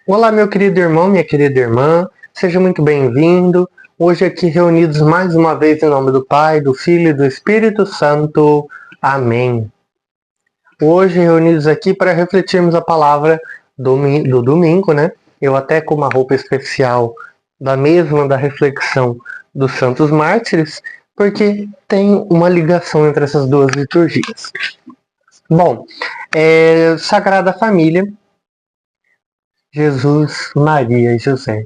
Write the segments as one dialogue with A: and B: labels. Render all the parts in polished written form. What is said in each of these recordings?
A: Olá, meu querido irmão, minha querida irmã, seja muito bem-vindo. Hoje aqui reunidos mais uma vez em nome do Pai, do Filho e do Espírito Santo. Amém. Hoje reunidos aqui para refletirmos a palavra do domingo, né? Eu até com uma roupa especial da reflexão dos Santos Mártires, porque tem uma ligação entre essas duas liturgias. Bom, Sagrada Família, Jesus, Maria e José.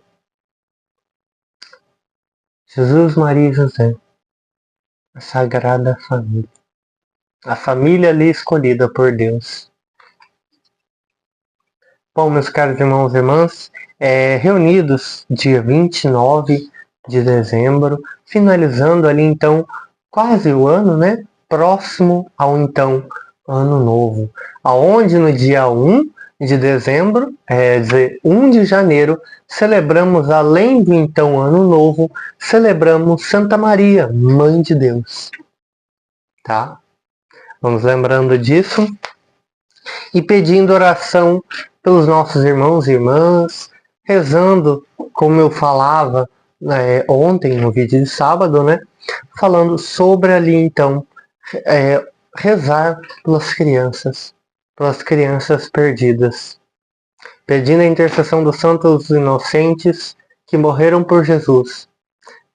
A: Jesus, Maria e José, a Sagrada Família. A família ali escolhida por Deus. Bom, meus caros irmãos e irmãs, reunidos dia 29 de dezembro, finalizando ali então quase o ano, né? Próximo ao então Ano Novo, aonde no dia 1 de dezembro, dizer, 1 de janeiro, celebramos, além do então Ano Novo, celebramos Santa Maria, Mãe de Deus, tá? Vamos lembrando disso e pedindo oração pelos nossos irmãos e irmãs, rezando, como eu falava ontem, no vídeo de sábado, né? Falando sobre ali, então, rezar pelas crianças perdidas, pedindo a intercessão dos santos inocentes que morreram por Jesus.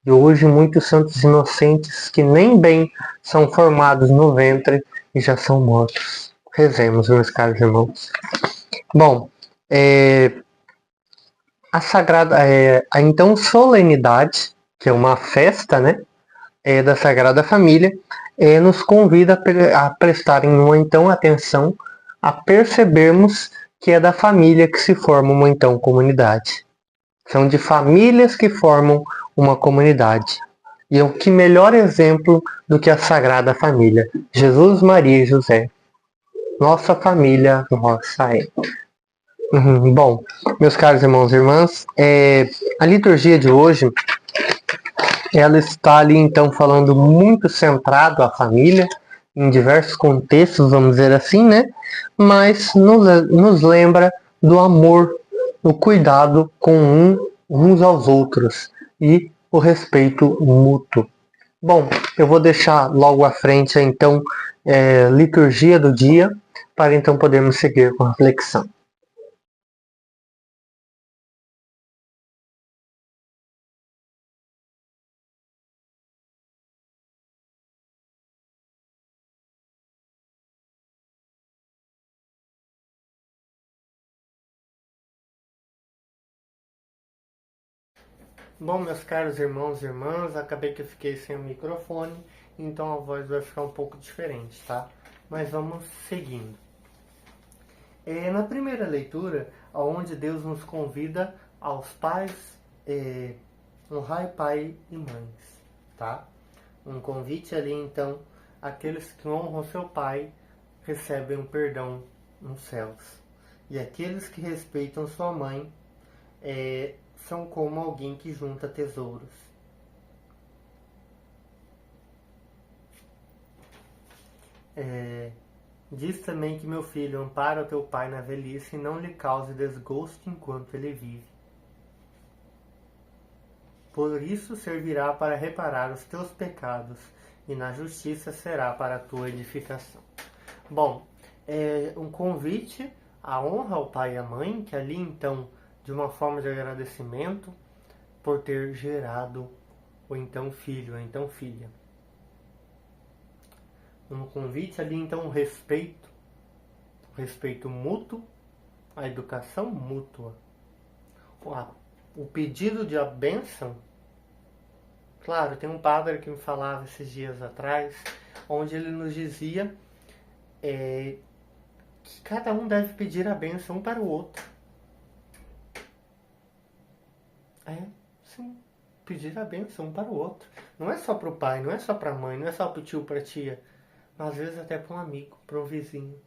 A: E hoje muitos santos inocentes que nem bem são formados no ventre e já são mortos. Rezemos, meus caros irmãos. Bom, a sagrada, a então solenidade, que é uma festa, né, da Sagrada Família, nos convida a prestarem uma então atenção, a percebermos que é da família que se forma uma então comunidade. São de famílias que formam uma comunidade. E o que melhor exemplo do que a Sagrada Família? Jesus, Maria e José. Nossa família, nossa é. Bom, meus caros irmãos e irmãs, a liturgia de hoje, ela está ali então falando muito centrado à família, em diversos contextos, vamos dizer assim, né? Mas nos lembra do amor, do cuidado com uns aos outros e o respeito mútuo. Bom, eu vou deixar logo à frente então liturgia do dia, para então podermos seguir com a reflexão. Bom, meus caros irmãos e irmãs, acabei que eu fiquei sem o microfone, então a voz vai ficar um pouco diferente, tá? Mas vamos seguindo. Na primeira leitura, onde Deus nos convida aos pais, honrai pai e mães, tá? Um convite ali, então, aqueles que honram seu pai recebem um perdão nos céus. E aqueles que respeitam sua mãe são como alguém que junta tesouros. Diz também que meu filho, ampara o teu pai na velhice e não lhe cause desgosto enquanto ele vive. Por isso servirá para reparar os teus pecados e na justiça será para a tua edificação. Bom, um convite à honra ao pai e à mãe, que ali então, de uma forma de agradecimento por ter gerado o então filho, a então filha. Um convite ali então, respeito mútuo, a educação mútua, o pedido de bênção. Claro, tem um padre que me falava esses dias atrás, onde ele nos dizia que cada um deve pedir a bênção um para o outro. Sim, pedir a bênção um para o outro. Não é só para o pai, não é só para a mãe, não é só para o tio, para a tia, mas às vezes até para um amigo, para um vizinho.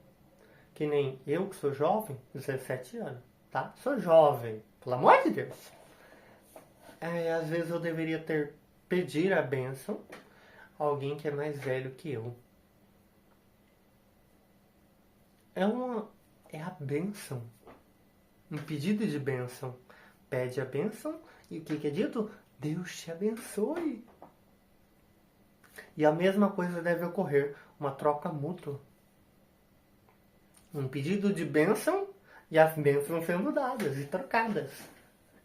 A: Que nem eu, que sou jovem, 17 anos, tá? Sou jovem, pelo amor de Deus. Às vezes eu deveria pedir a bênção a alguém que é mais velho que eu. É a bênção. Um pedido de bênção. Pede a bênção e o que é dito? Deus te abençoe. E a mesma coisa deve ocorrer, uma troca mútua. Um pedido de bênção e as bênçãos sendo dadas e trocadas.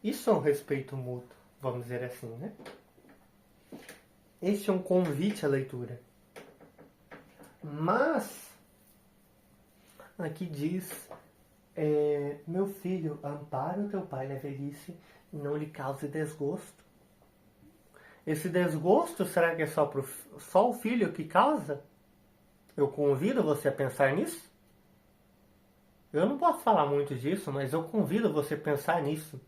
A: Isso é um respeito mútuo, vamos dizer assim, né? Este é um convite à leitura. Mas, aqui diz, meu filho, ampara o teu pai na velhice e não lhe cause desgosto. Esse desgosto, será que é só o filho que causa? Eu convido você a pensar nisso. Eu não posso falar muito disso, mas eu convido você a pensar nisso.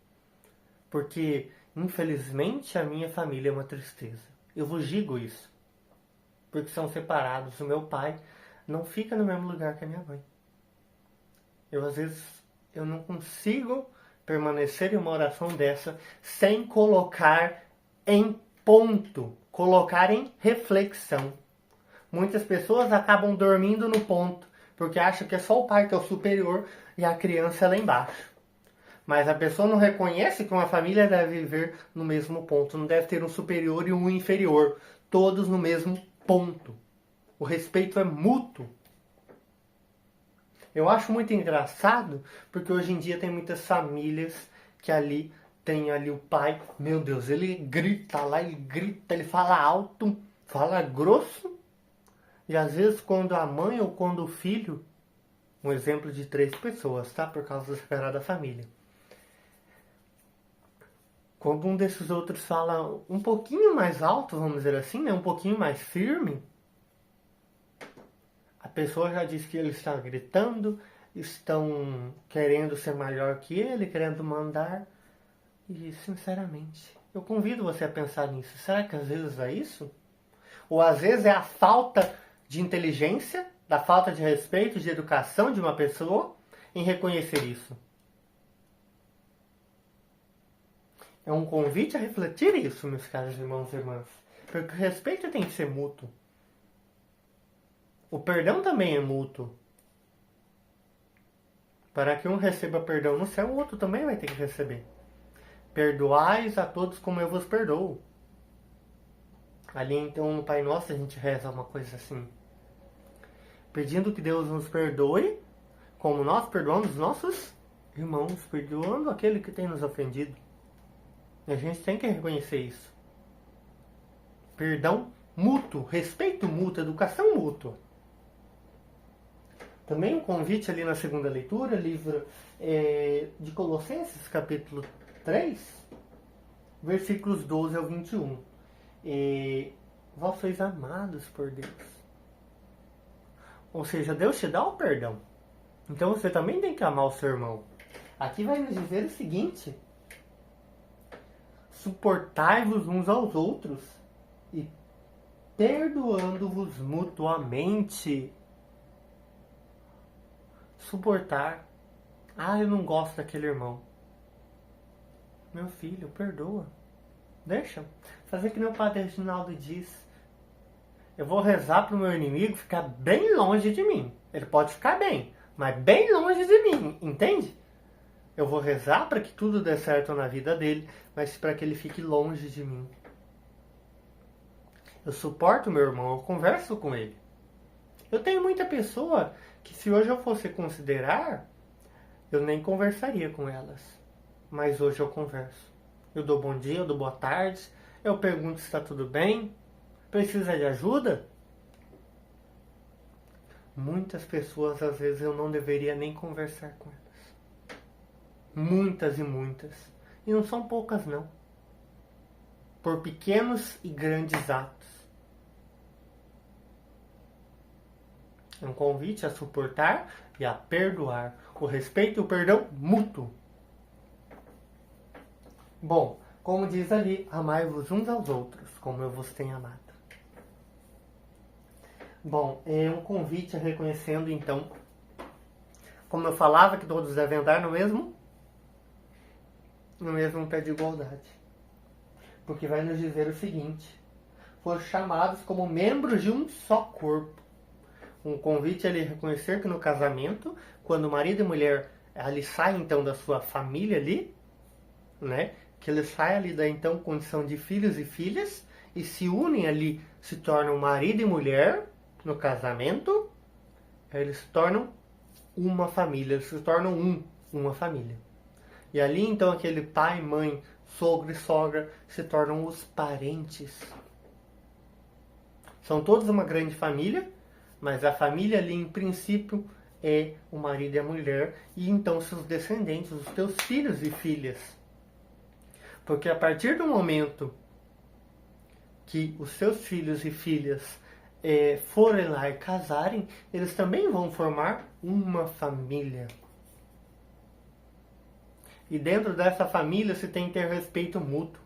A: Porque, infelizmente, a minha família é uma tristeza. Eu vos digo isso. Porque são separados. O meu pai não fica no mesmo lugar que a minha mãe. Às vezes, eu não consigo permanecer em uma oração dessa sem colocar em ponto, colocar em reflexão. Muitas pessoas acabam dormindo no ponto, porque acham que é só o pai que é o superior e a criança é lá embaixo. Mas a pessoa não reconhece que uma família deve viver no mesmo ponto, não deve ter um superior e um inferior, todos no mesmo ponto. O respeito é mútuo. Eu acho muito engraçado, porque hoje em dia tem muitas famílias que tem ali o pai, meu Deus, ele grita lá, ele fala alto, fala grosso, e às vezes quando a mãe ou quando o filho, um exemplo de 3 pessoas, tá? Por causa da Sagrada Família. Quando um desses outros fala um pouquinho mais alto, vamos dizer assim, né? Um pouquinho mais firme, a pessoa já diz que ele está gritando, estão querendo ser maior que ele, querendo mandar. E, sinceramente, eu convido você a pensar nisso. Será que às vezes é isso? Ou às vezes é a falta de inteligência, da falta de respeito, de educação de uma pessoa em reconhecer isso? É um convite a refletir isso, meus caros irmãos e irmãs. Porque o respeito tem que ser mútuo. O perdão também é mútuo. Para que um receba perdão no céu, o outro também vai ter que receber. Perdoais a todos como eu vos perdoo. Ali então no Pai Nosso a gente reza uma coisa assim. Pedindo que Deus nos perdoe, como nós perdoamos os nossos irmãos, perdoando aquele que tem nos ofendido. E a gente tem que reconhecer isso. Perdão mútuo, respeito mútuo, educação mútua. Também um convite ali na segunda leitura, livro de Colossenses, capítulo 3, versículos 12 ao 21. Vós sois amados por Deus. Ou seja, Deus te dá o perdão. Então você também tem que amar o seu irmão. Aqui vai nos dizer o seguinte: suportai-vos uns aos outros e perdoando-vos mutuamente. Suportar. Eu não gosto daquele irmão. Meu filho, perdoa. Deixa. Fazer que nem o Padre Reginaldo diz. Eu vou rezar para o meu inimigo ficar bem longe de mim. Ele pode ficar bem, mas bem longe de mim, entende? Eu vou rezar para que tudo dê certo na vida dele, mas para que ele fique longe de mim. Eu suporto meu irmão, eu converso com ele. Eu tenho muita pessoa que, se hoje eu fosse considerar, eu nem conversaria com elas. Mas hoje eu converso. Eu dou bom dia, eu dou boa tarde, eu pergunto se está tudo bem, precisa de ajuda? Muitas pessoas, às vezes, eu não deveria nem conversar com elas. Muitas e muitas. E não são poucas, não. Por pequenos e grandes atos. É um convite a suportar e a perdoar. O respeito e o perdão mútuo. Bom, como diz ali, amai-vos uns aos outros, como eu vos tenho amado. Bom, é um convite a reconhecendo, então, como eu falava, que todos devem andar no mesmo pé de igualdade. Porque vai nos dizer o seguinte: foram chamados como membros de um só corpo. Um convite a ele reconhecer que no casamento, quando marido e mulher ali sai então da sua família ali, né? Que ele sai ali da então condição de filhos e filhas e se unem ali, se tornam marido e mulher no casamento, eles se tornam uma família, eles se tornam uma família. E ali então aquele pai, mãe, sogro e sogra se tornam os parentes. São todos uma grande família, mas a família ali em princípio é o marido e a mulher e então seus descendentes, os teus filhos e filhas. Porque a partir do momento que os seus filhos e filhas forem lá e casarem, eles também vão formar uma família. E dentro dessa família se tem que ter respeito mútuo.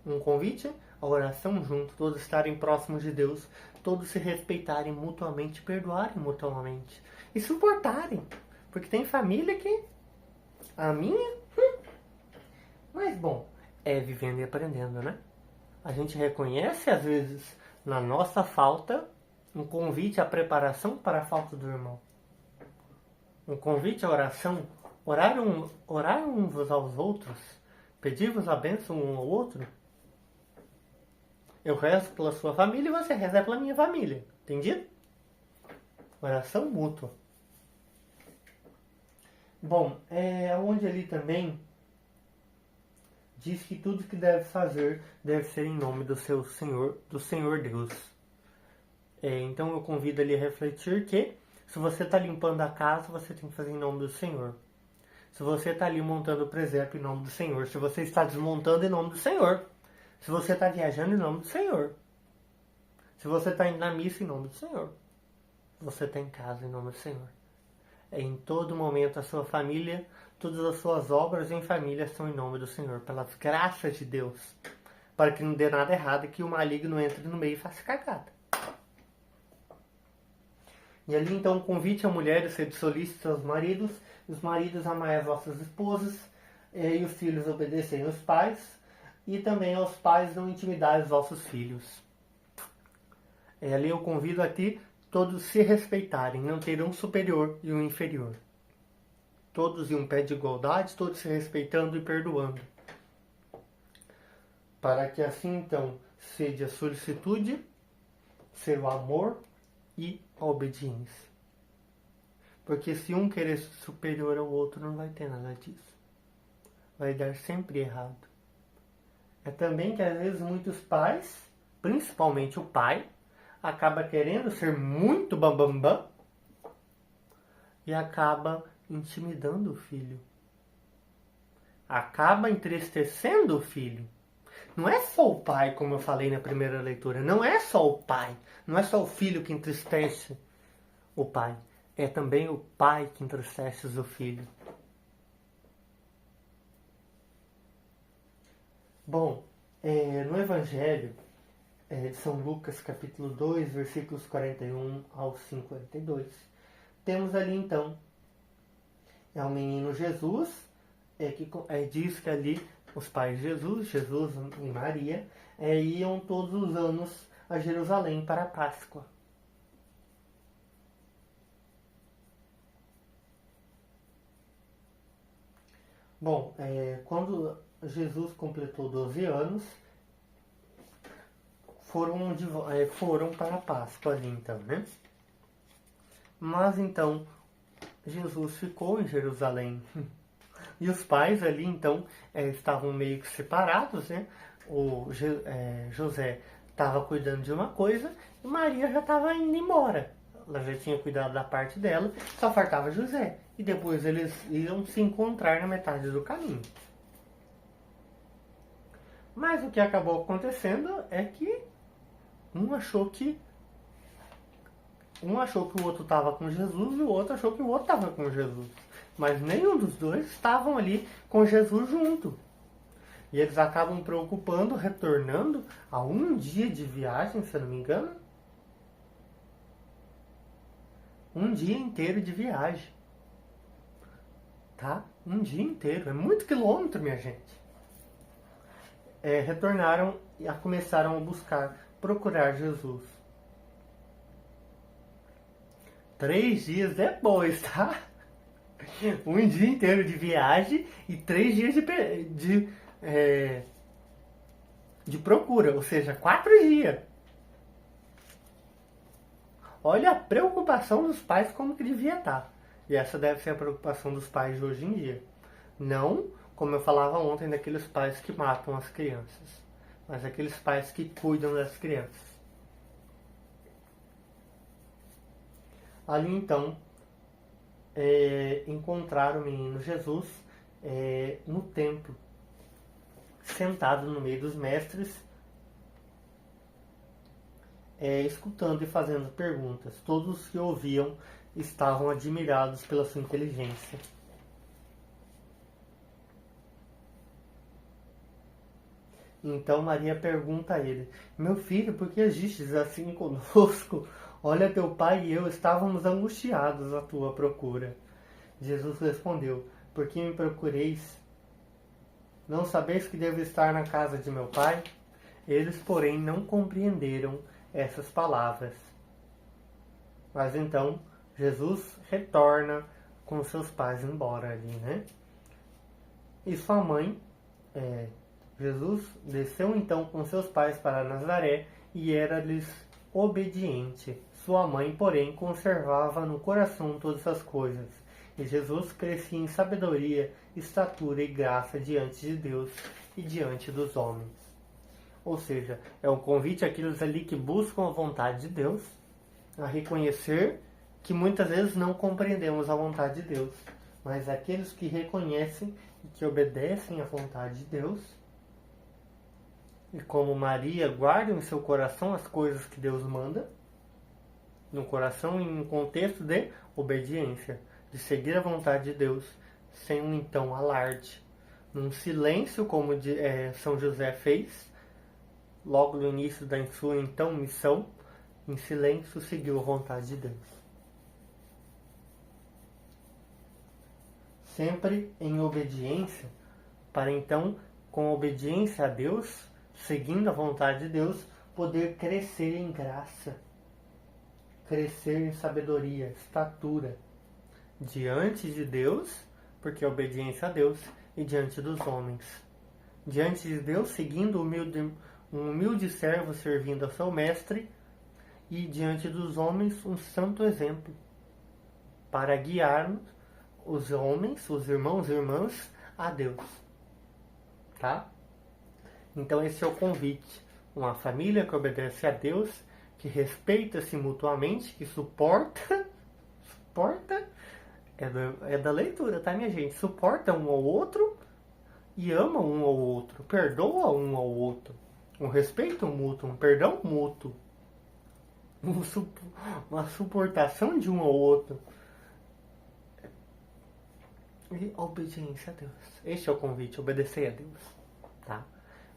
A: Um convite à oração junto, todos estarem próximos de Deus, todos se respeitarem mutuamente, perdoarem mutuamente e suportarem. Porque tem família que a minha, mas bom, é vivendo e aprendendo, né? A gente reconhece às vezes na nossa falta um convite à preparação para a falta do irmão. Um convite à oração. Orar uns aos outros, pedir-vos a bênção um ao outro. Eu rezo pela sua família e você reza pela minha família. Entendido? Oração mútua. Bom, onde ali também diz que tudo que deve fazer deve ser em nome do seu Senhor, do Senhor Deus. Então eu convido ali a refletir que se você está limpando a casa, você tem que fazer em nome do Senhor. Se você está ali montando o presépio em nome do Senhor. Se você está desmontando em nome do Senhor. Se você está viajando em nome do Senhor. Se você está indo na missa em nome do Senhor. Se você está em casa em nome do Senhor. Em todo momento a sua família, todas as suas obras em família são em nome do Senhor. Pelas graças de Deus. Para que não dê nada errado e que o maligno entre no meio e faça cagada. E ali então convite a mulheres a ser solícitas aos maridos, os maridos amai as vossas esposas, e os filhos obedecerem aos pais, e também aos pais não intimidar os vossos filhos. Ali eu convido a ti todos se respeitarem, não ter um superior e um inferior. Todos em um pé de igualdade, todos se respeitando e perdoando. Para que assim então seja a solicitude, ser o amor e a obediência. Porque se um querer superior ao outro, não vai ter nada disso. Vai dar sempre errado. É também que às vezes muitos pais, principalmente o pai, acaba querendo ser muito bambambam e acaba intimidando o filho. Acaba entristecendo o filho. Não é só o pai, como eu falei na primeira leitura, não é só o pai, não é só o filho que entristece o pai, é também o pai que entristece o filho. Bom, no Evangelho de São Lucas, capítulo 2, versículos 41 ao 52, temos ali então, o menino Jesus, que diz que ali os pais de Jesus e Maria, iam todos os anos a Jerusalém para a Páscoa. Bom, quando Jesus completou 12 anos, foram para a Páscoa ali então, né? Mas então, Jesus ficou em Jerusalém. E os pais ali, então, estavam meio que separados, né? José estava cuidando de uma coisa e Maria já estava indo embora. Ela já tinha cuidado da parte dela, só faltava José. E depois eles iam se encontrar na metade do caminho. Mas o que acabou acontecendo é que um achou que o outro estava com Jesus e o outro achou que o outro estava com Jesus. Mas nenhum dos dois estavam ali com Jesus junto. E eles acabam preocupando, retornando a um dia de viagem, se eu não me engano. Um dia inteiro de viagem. Tá? Um dia inteiro. É muito quilômetro, minha gente. Retornaram e começaram a buscar, procurar Jesus. 3 dias depois, tá? Um dia inteiro de viagem e 3 dias de procura, ou seja, 4 dias. Olha a preocupação dos pais como que devia estar. E essa deve ser a preocupação dos pais de hoje em dia. Não, como eu falava ontem, daqueles pais que matam as crianças, mas aqueles pais que cuidam das crianças. Ali então, encontraram o menino Jesus no templo, sentado no meio dos mestres, escutando e fazendo perguntas. Todos os que ouviam estavam admirados pela sua inteligência. Então Maria pergunta a ele: Meu filho, por que agistes assim conosco? Olha, teu pai e eu estávamos angustiados à tua procura. Jesus respondeu: Por que me procureis? Não sabeis que devo estar na casa de meu pai? Eles, porém, não compreenderam essas palavras. Mas então Jesus retorna com seus pais embora ali, né? E sua mãe, Jesus desceu então com seus pais para Nazaré e era-lhes obediente. Sua mãe, porém, conservava no coração todas as coisas. E Jesus crescia em sabedoria, estatura e graça diante de Deus e diante dos homens. Ou seja, é um convite àqueles ali que buscam a vontade de Deus, a reconhecer que muitas vezes não compreendemos a vontade de Deus, mas aqueles que reconhecem e que obedecem à vontade de Deus, e como Maria, guardam em seu coração as coisas que Deus manda, no coração em um contexto de obediência, de seguir a vontade de Deus, sem um então alarde, num silêncio como São José fez, logo no início da sua então missão, em silêncio seguiu a vontade de Deus. Sempre em obediência, para então, com obediência a Deus, seguindo a vontade de Deus, poder crescer em graça, crescer em sabedoria, estatura, diante de Deus, porque é obediência a Deus, e diante dos homens. Diante de Deus, seguindo um humilde servo servindo ao seu mestre, e diante dos homens, um santo exemplo, para guiarmos os homens, os irmãos e irmãs, a Deus. Tá? Então esse é o convite. Uma família que obedece a Deus, que respeita-se mutuamente, que suporta, é da leitura, tá, minha gente? Suporta um ao outro e ama um ao outro, perdoa um ao outro, um respeito mútuo, um perdão mútuo, uma suportação de um ao outro. E obediência a Deus. Este é o convite, obedecer a Deus. Tá?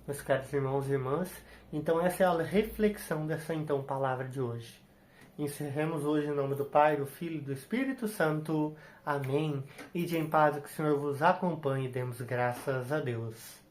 A: Meus caros irmãos e irmãs, então essa é a reflexão dessa então palavra de hoje. Encerremos hoje em nome do Pai, do Filho e do Espírito Santo. Amém. Ide em paz, que o Senhor vos acompanhe e demos graças a Deus.